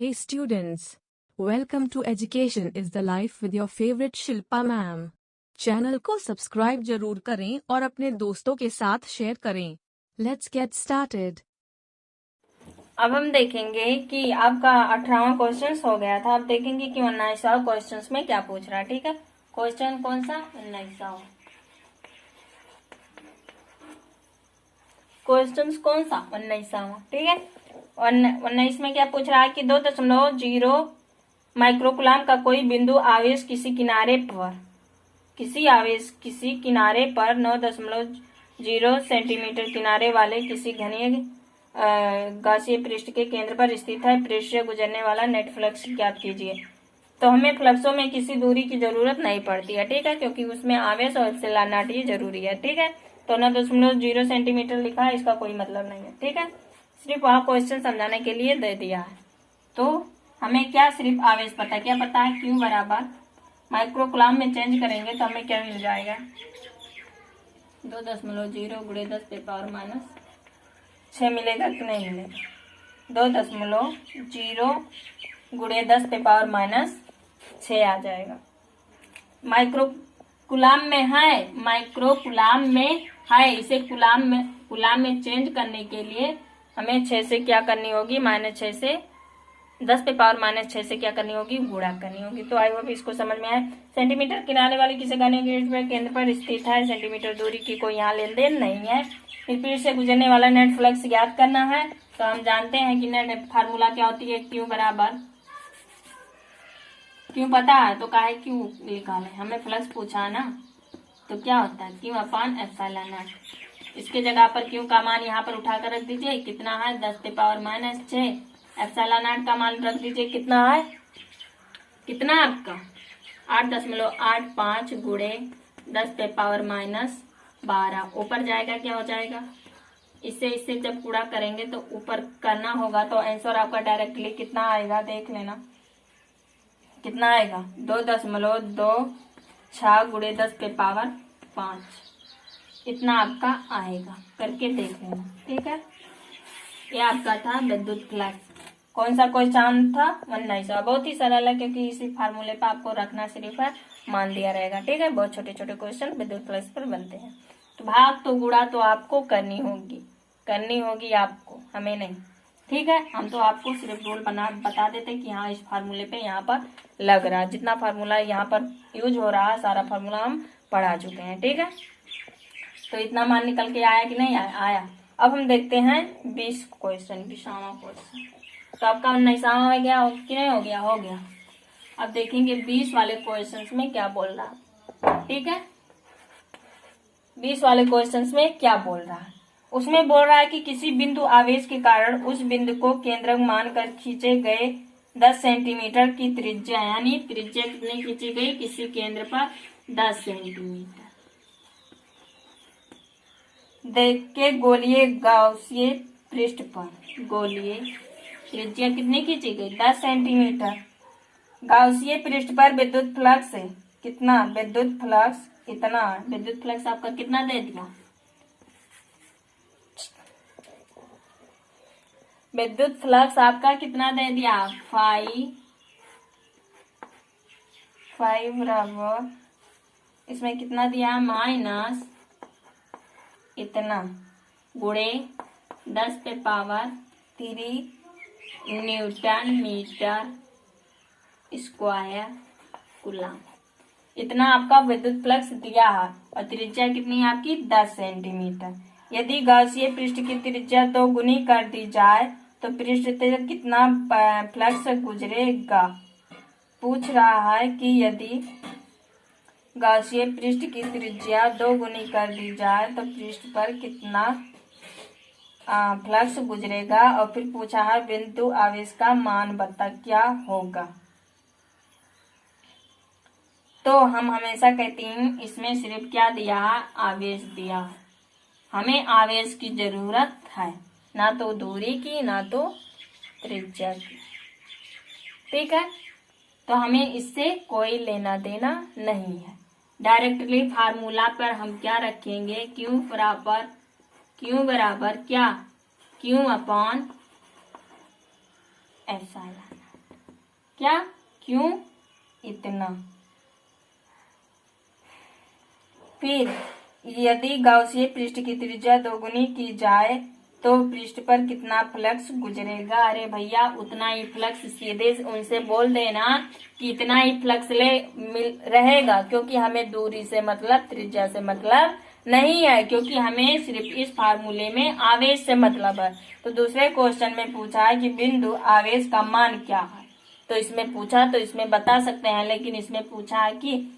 Hey students, welcome to Education is the Life with your favorite Shilpa ma'am. Channel को subscribe जरूर करें और अपने दोस्तों के साथ शेयर करें। Let's get started। अब हम देखेंगे कि आपका 18वां क्वेश्चन हो गया था। अब देखेंगे कि 19वां क्वेश्चन में क्या पूछ रहा है। ठीक है, क्वेश्चन कौन सा? 19वां क्वेश्चन कौन सा? 19वां। ठीक है, 19 में क्या पूछ रहा है कि 2.0 माइक्रोकुलाम का कोई बिंदु आवेश किसी किनारे पर 9.0 सेंटीमीटर किनारे वाले किसी घनीय गासीय पृष्ठ के केंद्र पर स्थित है। पृष्ठ से गुजरने वाला नेट फ्लक्स ज्ञात कीजिए। तो हमें फ्लक्सों में किसी दूरी की जरूरत नहीं पड़ती है। ठीक है, क्योंकि उसमें आवेश और एप्सिलॉन जरूरी है। ठीक है, तो 9.0 सेंटीमीटर लिखा है, इसका कोई मतलब नहीं है। ठीक है, सिर्फ वहां क्वेश्चन समझाने के लिए दे दिया है। तो हमें क्या सिर्फ आवेश पता है, क्या पता है? Q बराबर माइक्रोकुलाम में चेंज करेंगे तो हमें क्या मिल जाएगा? 2.0 गुणे 10⁻⁶ मिलेगा कि नहीं मिलेगा? 2.0 गुणे 10⁻⁻⁶ आ जाएगा। माइक्रोकुलाम में है, इसे कुलाम में चेंज करने के लिए हमें 6 से क्या करनी होगी? -6 से 10⁻⁻⁶ से क्या करनी होगी? गुणा करनी होगी। तो आई होप इसको समझ में आए। सेंटीमीटर किनारे वाली किसी घनीय केंद्र पर स्थित है। सेंटीमीटर दूरी की कोई यहाँ लेन देन नहीं है। फिर पृष्ठ से गुजरने वाला नेट फ्लक्स ज्ञात करना है। तो हम जानते हैं कि नेट फार्मूला क्या होती है? Q बराबर, क्यों पता है तो काहे क्यों निकाले? हमें फ्लक्स पूछा है ना, तो क्या होता है? Q/ε0। इसके जगह पर Q का मान यहाँ पर उठाकर रख दीजिए। कितना है? 10⁻⁻⁶। ε0 का मान रख दीजिए। कितना है? कितना आपका? 8.85 गुणे 10⁻⁻12 ऊपर जाएगा। क्या हो जाएगा? इससे जब पूरा करेंगे तो ऊपर करना होगा, तो आंसर आपका डायरेक्टली कितना आएगा? देख लेना कितना आएगा। 2.26 गुणे 10⁵ इतना आपका आएगा। करके देख लेना। ठीक है, ये आपका था विद्युत फ्लक्स। कौन सा क्वेश्चन था? 19वां। बहुत ही सरल है, क्योंकि इसी फार्मूले पर आपको रखना सिर्फ है, मान दिया रहेगा। ठीक है, बहुत छोटे छोटे क्वेश्चन विद्युत फ्लक्स पर बनते हैं। तो भाग तो गुणा तो आपको करनी होगी आपको, हमें नहीं। ठीक है, हम तो आपको सिर्फ रूल बता देते कि हाँ इस फार्मूले पे यहाँ पर लग रहा है। जितना फार्मूला यहाँ पर यूज हो रहा है सारा फार्मूला हम पढ़ा चुके हैं। ठीक है, तो इतना मान निकल के आया कि नहीं आया? अब हम देखते हैं 20वां क्वेश्चन। तो आपका 19वां हो गया कि नहीं हो गया? हो गया। अब देखेंगे 20 वाले क्वेश्चन में क्या बोल रहा है। ठीक है, 20 वाले क्वेश्चन में क्या बोल रहा है? उसमें बोल रहा है कि किसी बिंदु आवेश के कारण उस बिंदु को केंद्रक मानकर खींचे गए 10 सेंटीमीटर की त्रिज्या, यानी त्रिज्या कितनी खींची गई किसी केंद्र पर? 10 सेंटीमीटर देख के गोलीय गाउसीय पृष्ठ पर गोलीय त्रिज्या कितनी खींची गई? 10 सेंटीमीटर गाउसीय पृष्ठ पर विद्युत फ्लक्स है कितना? विद्युत फ्लक्स कितना? विद्युत फ्लक्स आपका कितना दे दिया? विद्युत फ्लक्स आपका कितना दे दिया? 5 बराबर, इसमें कितना दिया? माइनस इतना गुणे 10⁻³ न्यूटन मीटर स्क्वायर कुलाम। इतना आपका विद्युत फ्लक्स दिया है और त्रिज्या कितनी है आपकी? 10 सेंटीमीटर। यदि गाउसीय पृष्ठ की त्रिज्या 2 गुनी कर दी जाए तो पृष्ठ से कितना फ्लक्स गुजरेगा? पूछ रहा है कि यदि गाउसीय पृष्ठ की त्रिज्या 2 गुनी कर दी जाए तो पृष्ठ पर कितना फ्लक्स गुजरेगा। और फिर पूछा है बिंदु आवेश का मान बता क्या होगा। तो हम हमेशा कहते हैं इसमें सिर्फ क्या दिया है? आवेश दिया है। हमें आवेश की जरूरत है, ना तो दूरी की ना तो त्रिज्या की। ठीक है, तो हमें इससे कोई लेना देना नहीं है। डायरेक्टली फार्मूला पर हम क्या रखेंगे? Q बराबर क्या? Q/ε। क्या, क्यों इतना। फिर यदि गाउसीय पृष्ठ की त्रिज्या दोगुनी की जाए तो पृष्ठ पर कितना फ्लक्स गुजरेगा। अरे भैया उतना ही फ्लक्स, सीधे उनसे बोल देना कि इतना ही फ्लक्स मिल रहेगा, क्योंकि हमें दूरी से मतलब, त्रिज्या से मतलब नहीं है, क्योंकि हमें सिर्फ इस फार्मूले में आवेश से मतलब है। तो दूसरे क्वेश्चन में पूछा है कि बिंदु आवेश का मान क्या है, तो इसमें पूछा तो इसमें बता सकते हैं, लेकिन इसमें पूछा है कि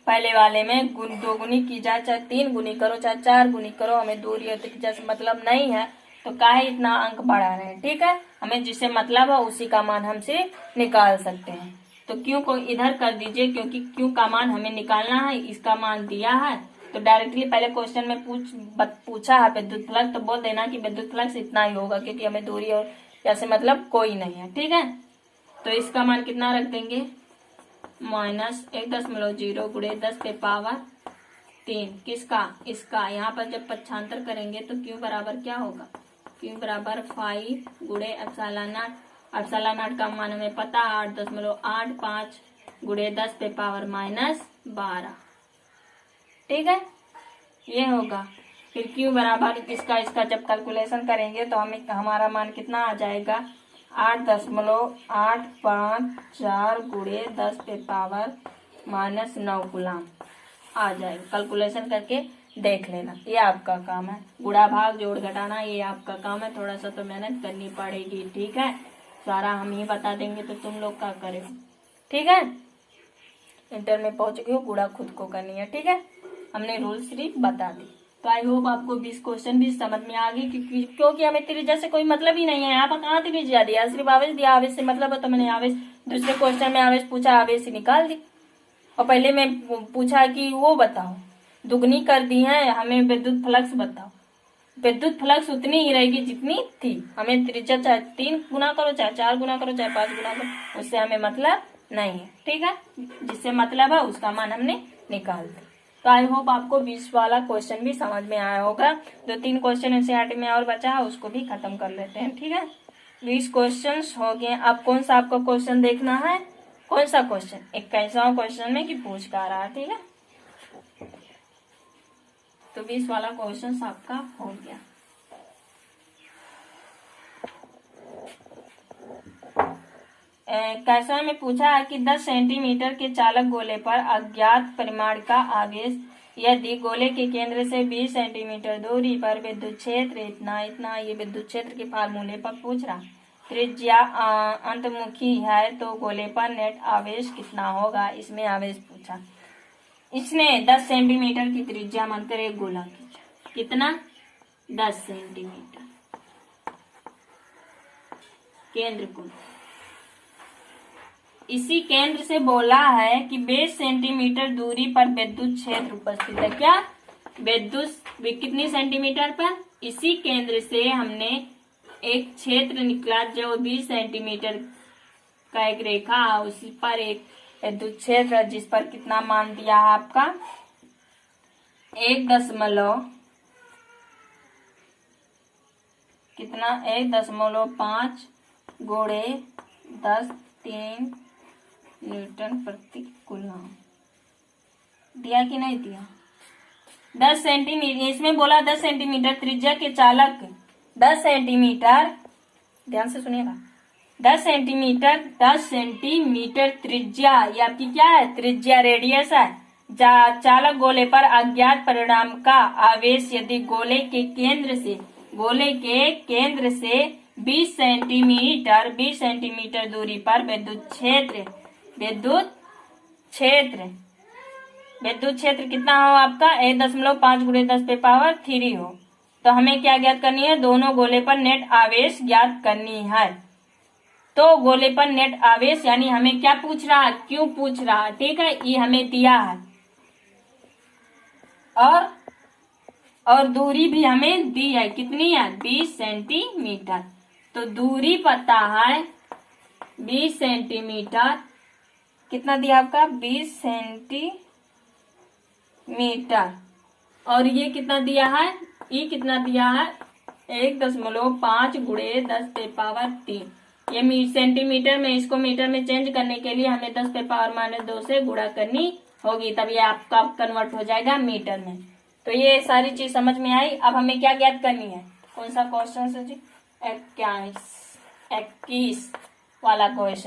पहले वाले में दो गुनी की जाए, चाहे 3 गुनी करो चाहे 4 गुनी करो, हमें दूरी और त्रिज्या से मतलब नहीं है, तो काहे इतना अंक बढ़ा रहे हैं। ठीक है, हमें जिससे मतलब है उसी का मान हमसे निकाल सकते हैं। तो क्यों को इधर कर दीजिए, क्योंकि क्यों का मान हमें निकालना है, इसका मान दिया है। तो डायरेक्टली पहले क्वेश्चन में पूछा है विद्युत फ्लक्स, तो बोल देना कि विद्युत फ्लक्स इतना ही होगा, क्योंकि हमें दूरी और जैसे मतलब कोई नहीं है। ठीक है, तो इसका मान कितना रख देंगे, -1.0 गुणे 10 के पावर 3। किसका, इसका। यहाँ पर जब पक्षांतर करेंगे तो Q बराबर क्या होगा, Q बराबर 5 गुणे एप्सिलॉन नॉट। एप्सिलॉन नॉट का मान हमें पता है 8.85 गुणे 10 पे पावर -12। ठीक है, ये होगा। फिर Q बराबर इसका जब कैलकुलेशन करेंगे तो हमें हमारा मान कितना आ जाएगा, 8.854 गुणे 10 पे पावर -9 कूलम आ जाएगा। कैलकुलेशन करके देख लेना, ये आपका काम है। गुणा भाग जोड़ घटाना ये आपका काम है, थोड़ा सा तो मेहनत करनी पड़ेगी। ठीक है, सारा हम ही बता देंगे तो तुम लोग क्या करें। ठीक है, इंटर में पहुंच गए हो, गुणा खुद को करनी है। ठीक है, हमने रूल सिर्फ बता दी। तो आई होप आपको 20 क्वेश्चन भी समझ में आ गई, क्योंकि हमें त्रिज्या से कोई मतलब ही नहीं है। यहाँ पर कहाँ त्रिज्या दिया, सिर्फ आवेश दिया, आवेश से मतलब है, तो मैंने आवेश, दूसरे क्वेश्चन में आवेश पूछा, आवेश से निकाल दी। और पहले में पूछा कि वो बताओ, दुगनी कर दी है, हमें विद्युत फ्लक्स बताओ। विद्युत फ्लक्स उतनी ही रहेगी जितनी थी, हमें त्रिज्या चाहे 3 गुना करो चाहे 4 गुना करो चाहे 5 गुना करो, उससे हमें मतलब नहीं है। ठीक है, जिससे मतलब है उसका मान हमने निकाल दिया। तो आई होप आपको 20 वाला क्वेश्चन भी समझ में आया होगा। 2-3 क्वेश्चन एनसीईआरटी में और बचा है, उसको भी खत्म कर लेते हैं। ठीक है, 20 क्वेश्चन हो गए। अब कौन सा आपको क्वेश्चन देखना है, कौन सा क्वेश्चन, 21वां क्वेश्चन में कि पूछ का रहा है। ठीक है, तो 20 वाला क्वेश्चन आपका हो गया। कैसा में पूछा है कि 10 सेंटीमीटर के चालक गोले पर अज्ञात परिमाण का आवेश यदि गोले के केंद्र से 20 सेंटीमीटर दूरी पर विद्युत क्षेत्र इतना इतना, ये विद्युत क्षेत्र के फार्मूले पर पूछ रहा। त्रिज्या अंतमुखी है तो गोले पर नेट आवेश कितना होगा, इसमें आवेश पूछा। इसने 10 सेंटीमीटर की त्रिज्या मानकर एक गोला खींचा, कितना, 10 सेंटीमीटर केंद्र को। इसी केंद्र से बोला है कि 20 सेंटीमीटर दूरी पर विद्युत क्षेत्र उपस्थित है। क्या, विद्युत कितनी सेंटीमीटर पर, इसी केंद्र से हमने एक क्षेत्र निकला जो 20 सेंटीमीटर का एक रेखा, उसी पर एक विद्युत क्षेत्र जिस पर कितना मान दिया है आपका 1.5 गुणे 10⁻³ न्यूटन प्रति कूलम दिया कि नहीं दिया। 10 सेंटीमीटर, इसमें बोला 10 सेंटीमीटर त्रिज्या के चालक, 10 सेंटीमीटर, ध्यान से सुनिएगा, 10 सेंटीमीटर त्रिज्या, ये आपकी क्या है, त्रिज्या रेडियस है। चालक गोले पर अज्ञात परिमाण का आवेश यदि गोले के केंद्र से 20 सेंटीमीटर दूरी पर विद्युत क्षेत्र कितना हो आपका 1.5 गुणे 10 पे पावर 3 हो। तो हमें क्या ज्ञात करनी है, दोनों गोले पर नेट आवेश ज्ञात करनी है। तो गोले पर नेट आवेश यानी हमें क्या पूछ रहा है, क्यों पूछ रहा है। ठीक है, ये हमें दिया है, और दूरी भी हमें दी है, कितनी है, 20 सेंटीमीटर। तो दूरी पता है 20 सेंटीमीटर, कितना दिया आपका 20 सेंटीमीटर, और ये कितना दिया है, ये कितना दिया है 1.5 गुणे 10 पे पावर 3। ये सेंटीमीटर में, इसको मीटर में चेंज करने के लिए हमें 10 पे पावर -2 से गुणा करनी होगी, तब ये आपका कन्वर्ट हो जाएगा मीटर में। तो ये सारी चीज समझ में आई। अब हमें क्या ज्ञात करनी है, कौन सा क्वेश्चन है जी, 21 वाला क्वेश्चन।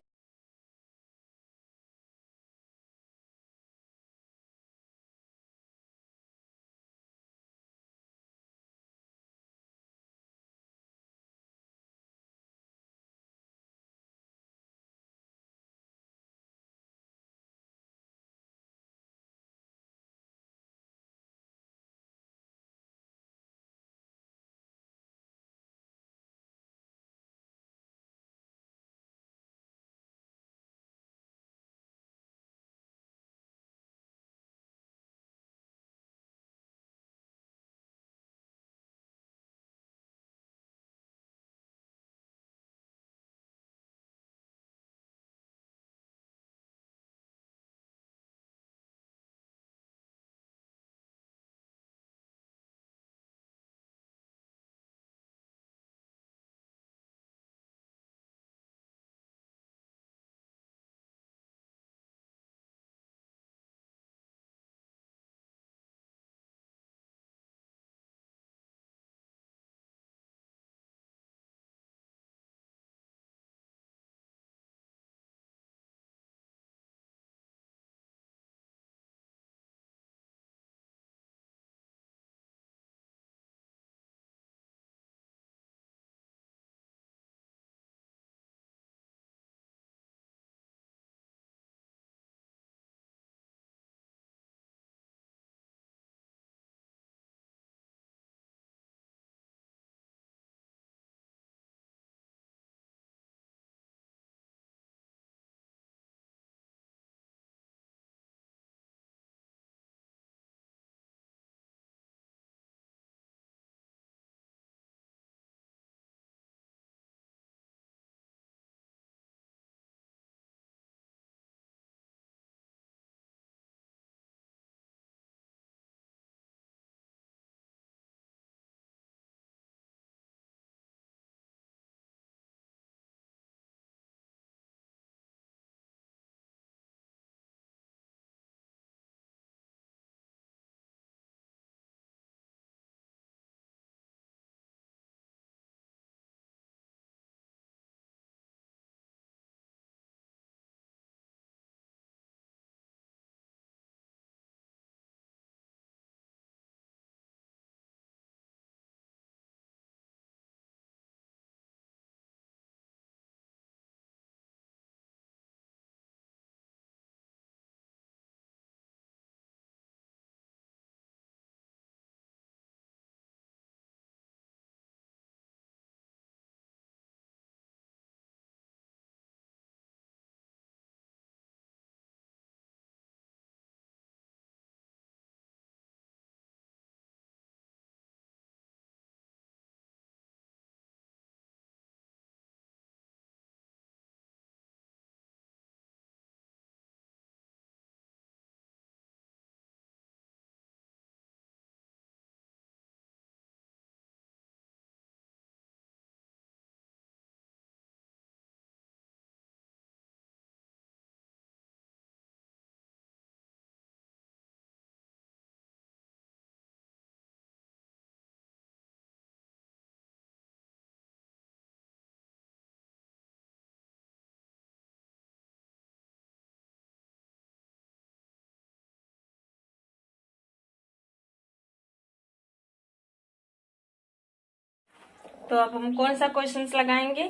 तो अब हम कौन सा क्वेश्चन लगाएंगे,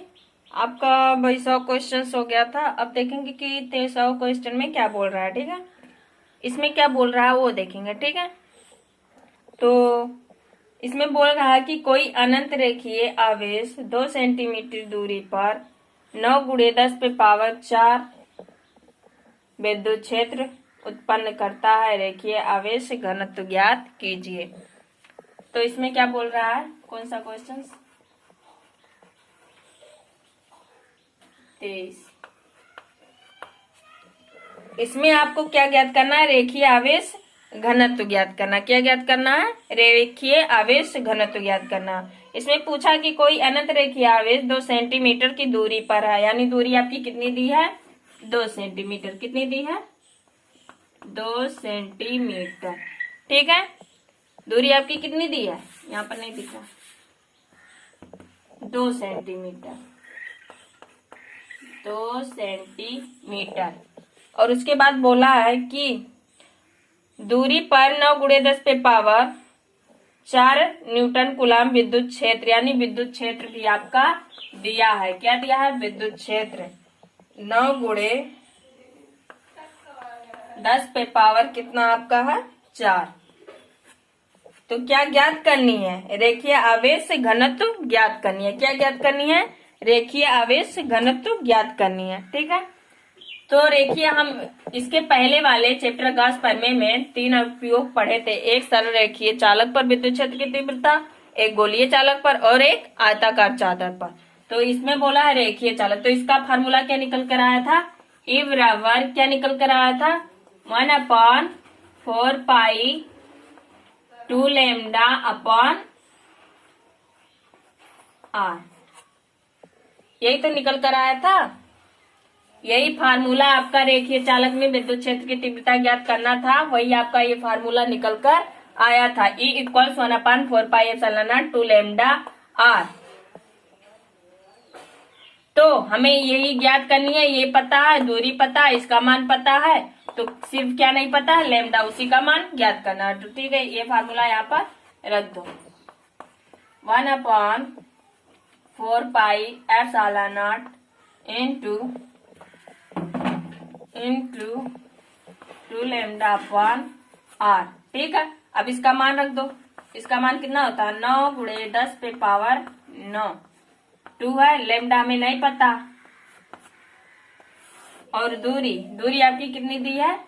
आपका भाई 100 क्वेश्चन हो गया था। अब देखेंगे कि 100 क्वेश्चन में क्या बोल रहा है, ठीक है, इसमें क्या बोल रहा है वो देखेंगे, ठीक है। तो इसमें बोल रहा है कि कोई अनंत रेखीय आवेश 2 सेंटीमीटर दूरी पर 9 × 10 पे पावर 4 विद्युत क्षेत्र उत्पन्न करता है, रेखीय आवेश घनत्व ज्ञात कीजिए। तो इसमें क्या बोल रहा है, कौन सा क्वेश्चन, 23। इसमें आपको क्या ज्ञात करना है, रेखीय आवेश घनत्व ज्ञात करना। क्या ज्ञात करना है, रेखीय आवेश घनत्व ज्ञात करना। इसमें पूछा कि कोई अनंत रेखीय आवेश 2 सेंटीमीटर की दूरी पर है, यानी दूरी आपकी कितनी दी है, 2 सेंटीमीटर। कितनी दी है, 2 सेंटीमीटर। ठीक है, दूरी आपकी कितनी दी है, यहाँ पर नहीं दिखा, 2 सेंटीमीटर, 2 सेंटीमीटर। और उसके बाद बोला है कि दूरी पर 9 × 10⁻⁴ न्यूटन कूलाम विद्युत क्षेत्र, यानी विद्युत क्षेत्र भी आपका दिया है। क्या दिया है, विद्युत क्षेत्र 9 × 10⁻⁴ कितना आपका है, 4। तो क्या ज्ञात करनी है, रेखीय आवेश घनत्व ज्ञात करनी है। क्या ज्ञात करनी है, रेखीय आवेश घनत्व ज्ञात करनी है। ठीक है, तो रेखीय हम इसके पहले वाले चैप्टर गाउस प्रमेय में 3 उपयोग पढ़े थे। एक सरल रेखीय चालक पर विद्युत क्षेत्र की तीव्रता, एक गोलीय चालक पर और एक आयताकार चादर पर। तो इसमें बोला है रेखीय चालक, तो इसका फार्मूला क्या निकल कर आया था, E बराबर क्या निकल कर आया था, 1/4 पाई 2 लैम्डा अपॉन r। यही तो निकल कर आया था, यही फार्मूला आपका रेखीय चालक में विद्युत क्षेत्र की तीव्रता ज्ञात करना था, वही आपका ये फार्मूला निकल कर आया था। E = 1/4 pi epsilon not 2 lambda r। तो हमें यही ज्ञात करनी है, ये पता है, दूरी पता है, इसका मान पता है, तो सिर्फ क्या नहीं पता है, लैम्डा, उसी का मान ज्ञात करना है। तो ठीक है, ये फार्मूला यहाँ पर रख दो, 1/4 pi epsilon not into 2 lambda upon r। ठीक है, अब इसका मान रख दो, इसका मान कितना होता है, 9 × 10⁻⁹। 2 है, लैम्डा हमें नहीं पता, और दूरी आपकी कितनी दी है,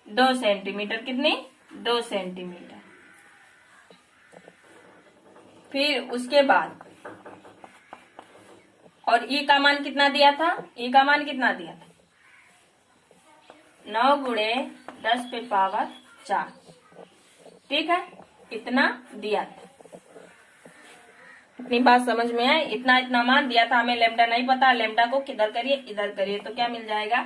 2 सेंटीमीटर। कितनी, 2 सेंटीमीटर। फिर उसके बाद और E का मान कितना दिया था, E का मान कितना दिया था, 9 × 10⁻⁴। ठीक है, इतना दिया था। इतनी बात समझ में है, इतना मान दिया था, हमें लैम्डा नहीं पता, लैम्डा को किधर करिए, इधर करिए, तो क्या मिल जाएगा,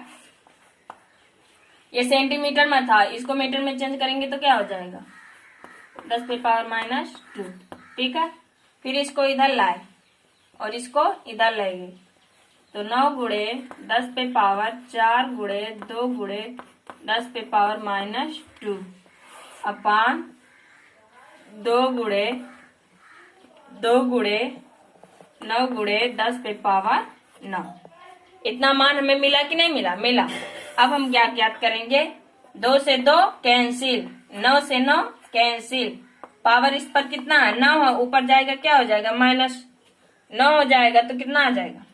ये सेंटीमीटर में था, इसको मीटर में चेंज करेंगे तो क्या हो जाएगा, 10⁻⁻²। ठीक है, फिर इसको इधर लाए और इसको इधर लाएंगे, तो 9 × 10⁻⁴ × 2 × 10⁻⁻² अपान 2 × 9 × 10⁻⁹। इतना मान हमें मिला कि नहीं मिला, मिला। अब हम क्या ज्ञात करेंगे, 2 से 2 कैंसिल, 9 से 9 कैंसिल, पावर इस पर कितना है, 9 है, ऊपर जाएगा क्या हो जाएगा, -9 हो जाएगा, तो कितना आ जाएगा,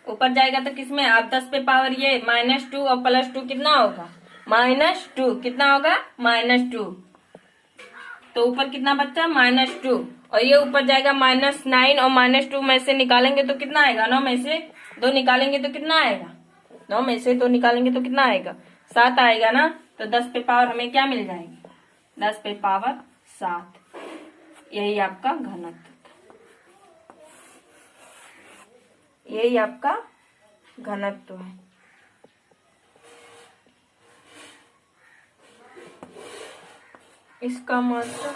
ऊपर जाएगा तो किसमें, आप 10 पे पावर ये -2 और +2 कितना होगा, -2। कितना होगा, -2। तो ऊपर कितना बच्चा, -2, और ये ऊपर जाएगा -9, और -2 में से निकालेंगे तो कितना आएगा, 9 में से 2 निकालेंगे तो कितना आएगा, 9 में से 2 निकालेंगे तो कितना आएगा, 7 आएगा ना। तो 10 पे पावर हमें क्या मिल जाएगी, 10 पे पावर 7। यही आपका घनत्व, यही आपका घनत्व है। इसका मतलब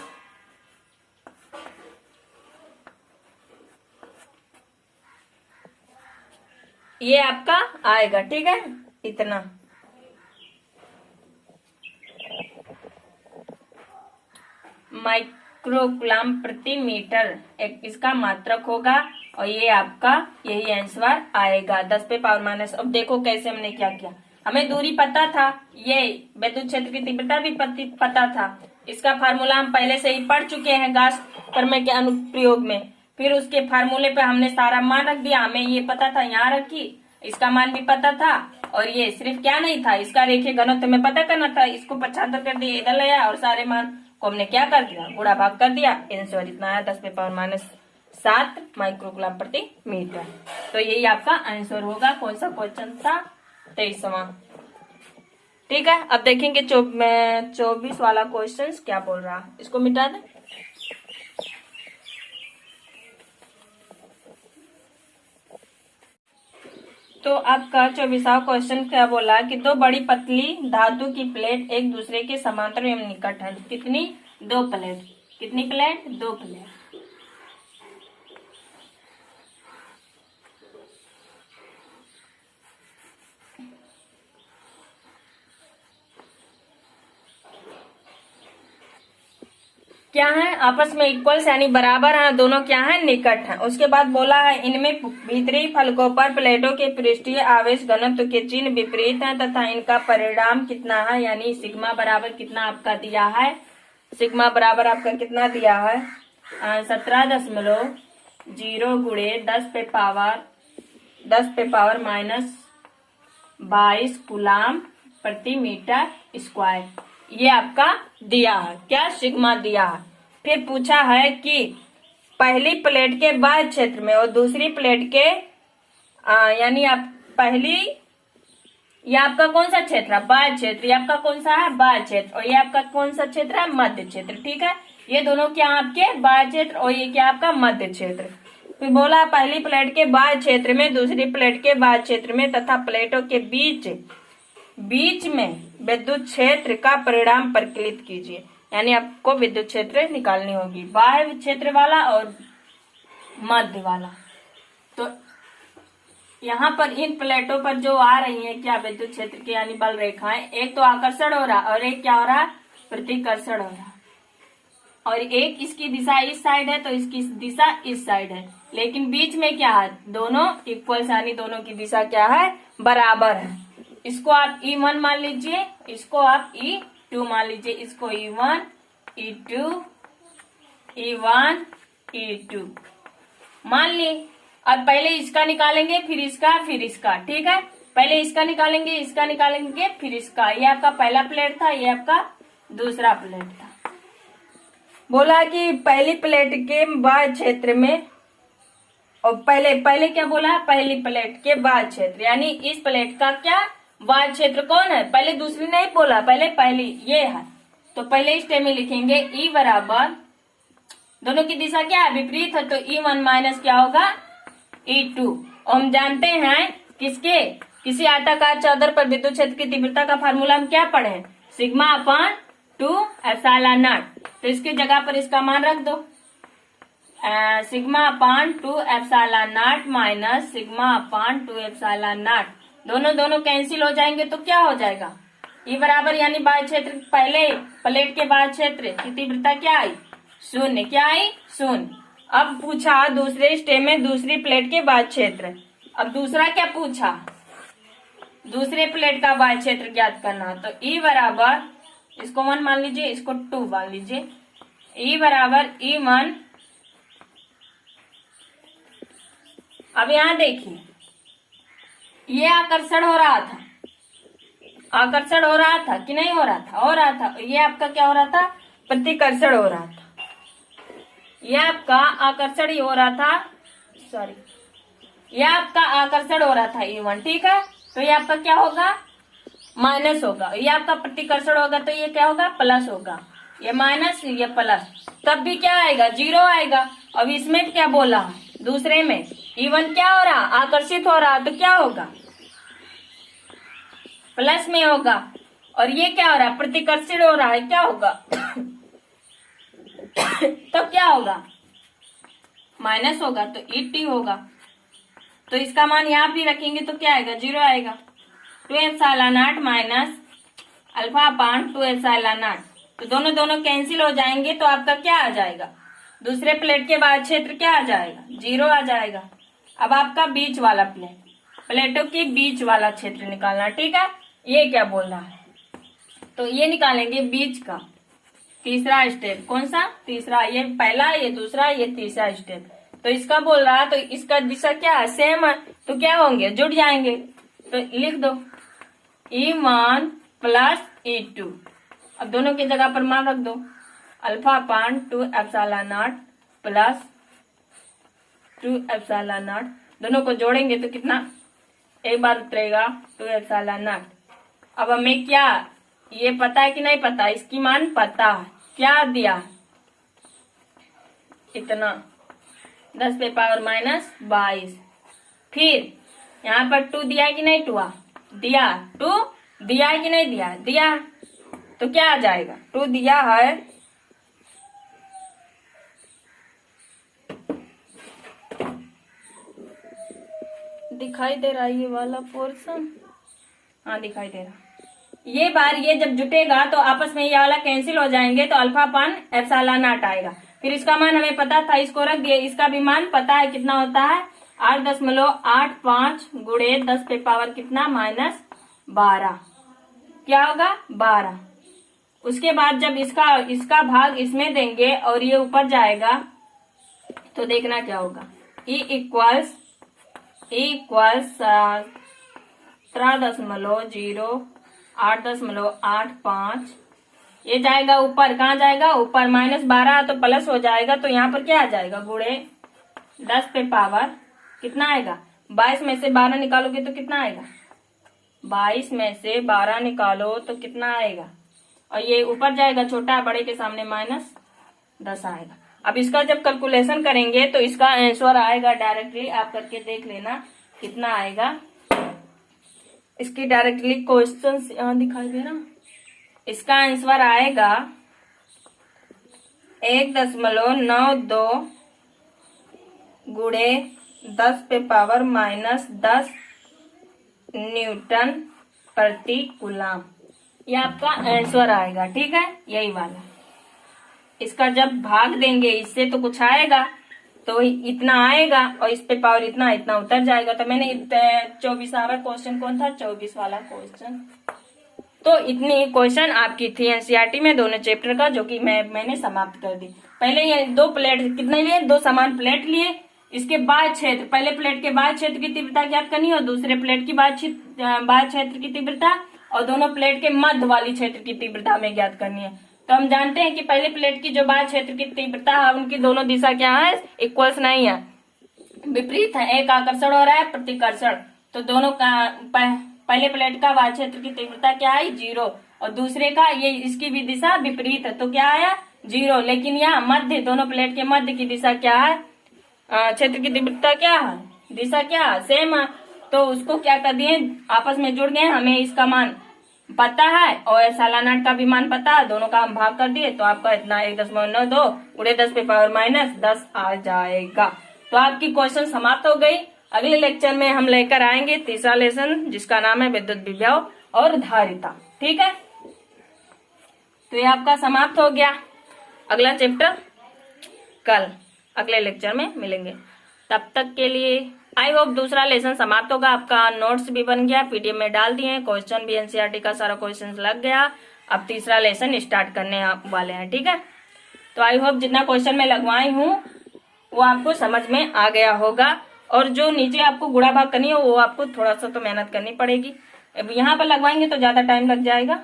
ये आपका आएगा। ठीक है, इतना माइक्रोकूलम प्रति मीटर एक इसका मात्रक होगा, और ये आपका यही आंसर आएगा, 10 पे पावर माइनस। अब देखो कैसे हमने क्या किया, हमें दूरी पता था, ये विद्युत क्षेत्र की तीव्रता भी पता था, इसका फार्मूला हम पहले से ही पढ़ चुके हैं गाउस प्रमेय के अनुप्रयोग में। फिर उसके फार्मूले पे हमने सारा मान रख दिया, हमें ये पता था, यहाँ रखी, इसका मान भी पता था, और ये सिर्फ क्या नहीं था, इसका रेखीय घनत्व में पता करना था, इसको 75 कर दिया, इधर लाया, और सारे मान को हमने क्या कर दिया, गुणा भाग कर दिया, आंसर इतना आया, 10 पे पावर -7 माइक्रोकूलम प्रति मीटर। तो यही आपका आंसर होगा। कौन सा क्वेश्चन था, 23वां। ठीक है, अब देखेंगे 24 वाला क्वेश्चन क्या बोल रहा है। इसको मिटा दें। तो आपका 24वां क्वेश्चन क्या बोला कि दो बड़ी पतली धातु की प्लेट एक दूसरे के समांतर एवं निकट है। कितनी? 2 प्लेट। कितनी प्लेट? 2 प्लेट। क्या है? आपस में इक्वल्स यानी बराबर है, दोनों क्या है? निकट है। उसके बाद बोला है इनमें भीतरी फलकों पर प्लेटों के पृष्ठीय आवेश घनत्व के चिन्ह विपरीत हैं तथा इनका परिणाम कितना है, यानी सिग्मा बराबर कितना आपका दिया है। सिग्मा बराबर आपका कितना दिया है? 17.0 गुणे 10 पे पावर माइनस 22 कूलाम प्रति मीटर स्क्वायर, ये आपका दिया है। क्या? सिग्मा दिया है। फिर पूछा है कि पहली प्लेट के बाह्य क्षेत्र में और दूसरी प्लेट के यानी आप पहली, ये आपका कौन सा क्षेत्र है? बाह्य क्षेत्र। ये आपका कौन सा है? बाह्य क्षेत्र। और ये आपका कौन सा क्षेत्र है? मध्य क्षेत्र। ठीक है, ये दोनों क्या आपके? बाह्य क्षेत्र। और ये क्या आपका? मध्य क्षेत्र। फिर बोला पहली प्लेट के बाह्य क्षेत्र में दूसरी प्लेट के बाह्य क्षेत्र में तथा प्लेटों के बीच में विद्युत क्षेत्र का परिणाम परिकलित कीजिए, यानी आपको विद्युत क्षेत्र निकालनी होगी, बाह्य क्षेत्र वाला और मध्य वाला। तो यहाँ पर इन प्लेटों पर जो आ रही है क्या? विद्युत क्षेत्र की यानी बल रेखाएं। एक तो आकर्षण हो रहा और एक क्या हो रहा? प्रतिकर्षण हो रहा। और एक इसकी दिशा इस साइड है तो इसकी दिशा इस साइड है, लेकिन बीच में क्या है? दोनों इक्वल यानी दोनों की दिशा क्या है? बराबर है। इसको आप E1 मान लीजिए, इसको आप E2 मान लीजिए, इसको E1 E2 E1 E2 मान ली। अब पहले इसका निकालेंगे फिर इसका। ठीक है, पहले इसका निकालेंगे फिर इसका। ये आपका पहला प्लेट था, ये आपका दूसरा प्लेट था। बोला कि पहली प्लेट के बाह्य क्षेत्र में, और पहले क्या बोला? पहली प्लेट के बाह्य क्षेत्र, यानी इस प्लेट का क्या बाह्य क्षेत्र कौन है? पहले दूसरी नहीं बोला, पहली ये है। तो पहले स्टेप में लिखेंगे E बराबर, दोनों की दिशा क्या है? विपरीत है, तो E1 माइनस क्या होगा? E2। और हम जानते हैं किसी आयताकार चादर पर विद्युत क्षेत्र की तीव्रता का फार्मूला हम क्या पढ़े? Sigma upon 2 epsilon not. तो इसकी जगह पर इसका मान रख दो, sigma upon 2 epsilon not minus sigma upon 2 epsilon not. दोनों कैंसिल हो जाएंगे तो क्या हो जाएगा? E बराबर यानी बाह्य क्षेत्र, पहले प्लेट के बाह्य क्षेत्र की तीव्रता क्या आई? 0। क्या आई? 0। अब पूछा दूसरे स्टेप में दूसरी प्लेट के बाह्य क्षेत्र। अब दूसरा क्या पूछा? दूसरे प्लेट का बाह्य क्षेत्र ज्ञात करना। तो E बराबर, इसको 1 मान लीजिए, इसको 2 मान लीजिए। E बराबर E1। अब यहां देखिए, ये आकर्षण हो रहा था कि नहीं हो रहा था? हो रहा था। ये आपका क्या हो रहा था? प्रतिकर्षण हो रहा था। ये आपका आकर्षण ही हो रहा था, ये आपका आकर्षण हो रहा था E1। ठीक है, तो ये आपका क्या होगा? माइनस होगा। ये आपका प्रतिकर्षण होगा तो ये क्या होगा? प्लस होगा। ये माइनस, ये प्लस, तब भी क्या आएगा? 0 आएगा। अब इसमें क्या बोला? दूसरे में E1 क्या हो रहा? आकर्षित हो रहा, तो क्या होगा? प्लस में होगा। और ये क्या हो रहा? प्रतिकर्षित हो रहा है, क्या होगा? तब क्या होगा? माइनस होगा, तो E2 होगा। तो इसका मान यहाँ भी रखेंगे तो क्या आएगा? 0 आएगा। 2 epsilon not minus alpha upon 2 epsilon not. तो दोनों कैंसिल हो जाएंगे तो आपका क्या आ जाएगा? दूसरे प्लेट के बाह्य क्षेत्र क्या आ जाएगा? 0 आ जाएगा। अब आपका बीच वाला प्लेटों के बीच वाला क्षेत्र निकालना। ठीक है, ये क्या बोल रहा है? तो ये निकालेंगे बीच का तीसरा स्टेप। कौन सा? तीसरा। ये पहला, ये दूसरा, ये तीसरा स्टेप। तो इसका बोल रहा है, तो इसका दिशा क्या है? सेम है, तो क्या होंगे? जुड़ जाएंगे। तो लिख दो E1 प्लस E2। अब दोनों की जगह पर मान रख दो, alpha upon 2 epsilon not plus 2 epsilon not. दोनों को जोड़ेंगे तो कितना? एक बार उतरेगा 2 एप्सिलॉन नॉट। अब हमें क्या ये पता है कि नहीं पता, इसकी मान पता है। क्या दिया, इतना 10 पे पावर माइनस 22। फिर यहाँ पर 2 दिया है कि नहीं, 2 दिया, 2 दिया है कि नहीं दिया, दिया। तो क्या आ जाएगा, 2 दिया है, दिखाई दे रहा है ये वाला पोर्शन, हाँ दिखाई दे रहा। ये बार ये जब जुटेगा तो आपस में ये वाला कैंसिल हो जाएंगे, तो अल्फा पान एप्सिलॉन नॉट आएगा। फिर इसका मान हमें पता था, इसको रख दिए। इसका भी मान पता है कितना होता है, 8.85 गुणे 10 पे पावर कितना माइनस 12, क्या होगा 12। उसके बाद जब इसका भाग इसमें देंगे और ये ऊपर जाएगा तो देखना क्या होगा, E इक्वल्स 17.08.85, ये जाएगा ऊपर, कहाँ जाएगा ऊपर, -12 तो प्लस हो जाएगा, तो यहाँ पर क्या आ जाएगा गुणे 10 पे पावर कितना आएगा, 22 में से 12 निकालोगे तो कितना आएगा, 22 में से 12 निकालो तो कितना आएगा, और ये ऊपर जाएगा, छोटा बड़े के सामने -10 आएगा। अब इसका जब कैलकुलेशन करेंगे तो इसका आंसर आएगा डायरेक्टली, आप करके देख लेना कितना आएगा। इसकी डायरेक्टली क्वेश्चन यहाँ दिखाई दे रहा, इसका आंसर आएगा 1.92 गुणे 10 पे पावर -10 न्यूटन प्रति कूलम, ये आपका आंसर आएगा। ठीक है, यही वाला। इसका जब भाग देंगे इससे तो कुछ आएगा, तो इतना आएगा और इस पे पावर इतना इतना उतर जाएगा। तो मैंने 24वां क्वेश्चन कौन था, 24 वाला क्वेश्चन। तो इतनी क्वेश्चन आपकी थी एनसीईआरटी में दोनों चैप्टर का, जो कि मैंने समाप्त कर दी। पहले ये 2 प्लेट कितने लिए, 2 समान प्लेट लिए, इसके बाद क्षेत्र, पहले प्लेट के बाद क्षेत्र की तीव्रता ज्ञात करनी है और दूसरे प्लेट की बाद क्षेत्र की तीव्रता, और दोनों प्लेट के मध्य वाली क्षेत्र की तीव्रता में ज्ञात करनी है। तो हम जानते हैं कि पहले प्लेट की जो बाह्य क्षेत्र की तीव्रता है उनकी दोनों दिशा क्या है, इक्वल्स नहीं है, विपरीत है। एक आकर्षण हो रहा है, प्रतिकर्षण। तो दोनों का पहले प्लेट का बाह्य क्षेत्र की तीव्रता क्या है 0, और दूसरे का ये इसकी भी दिशा विपरीत है, तो क्या आया 0। लेकिन यहाँ मध्य, दोनों प्लेट के मध्य की दिशा क्या है, क्षेत्र की तीव्रता क्या है, दिशा क्या है सेम है। तो उसको क्या कर दिए, आपस में जुड़ गए, हमें इसका मान पता है और एप्सिलॉन नॉट का भी मान पता है, दोनों का हम भाग कर दिए, तो आपका इतना 1.92 गुणे 10 पे पावर -10 आ जाएगा। तो आपकी क्वेश्चन समाप्त हो गई। अगले लेक्चर में हम लेकर आएंगे तीसरा लेसन, जिसका नाम है विद्युत विभव और धारिता। ठीक है, तो ये आपका समाप्त हो गया। अगला चैप्टर कल अगले लेक्चर में मिलेंगे। तब तक के लिए आई होप दूसरा लेसन समाप्त होगा, आपका नोट्स भी बन गया, पीडीएफ में डाल दिए, क्वेश्चन भी एनसीईआरटी का सारा क्वेश्चन लग गया। अब तीसरा लेसन स्टार्ट करने वाले हैं। ठीक है, तो आई होप जितना क्वेश्चन मैं लगवाई हूँ वो आपको समझ में आ गया होगा, और जो नीचे आपको गुणा भाग करनी हो वो आपको थोड़ा सा तो मेहनत करनी पड़ेगी। अब यहाँ पर लगवाएंगे तो ज्यादा टाइम लग जाएगा,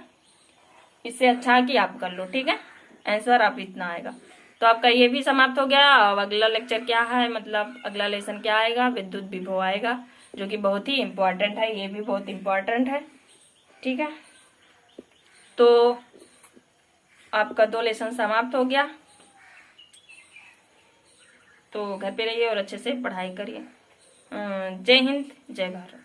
इससे अच्छा कि आप कर लो। ठीक है, आंसर आप इतना आएगा। तो आपका ये भी समाप्त हो गया। अब अगला लेक्चर क्या है, मतलब अगला लेसन क्या आएगा, विद्युत विभव आएगा, जो कि बहुत ही इम्पोर्टेंट है, ये भी बहुत इम्पोर्टेंट है। ठीक है, तो आपका 2 लेसन समाप्त हो गया। तो घर पे रहिए और अच्छे से पढ़ाई करिए। जय हिंद, जय भारत।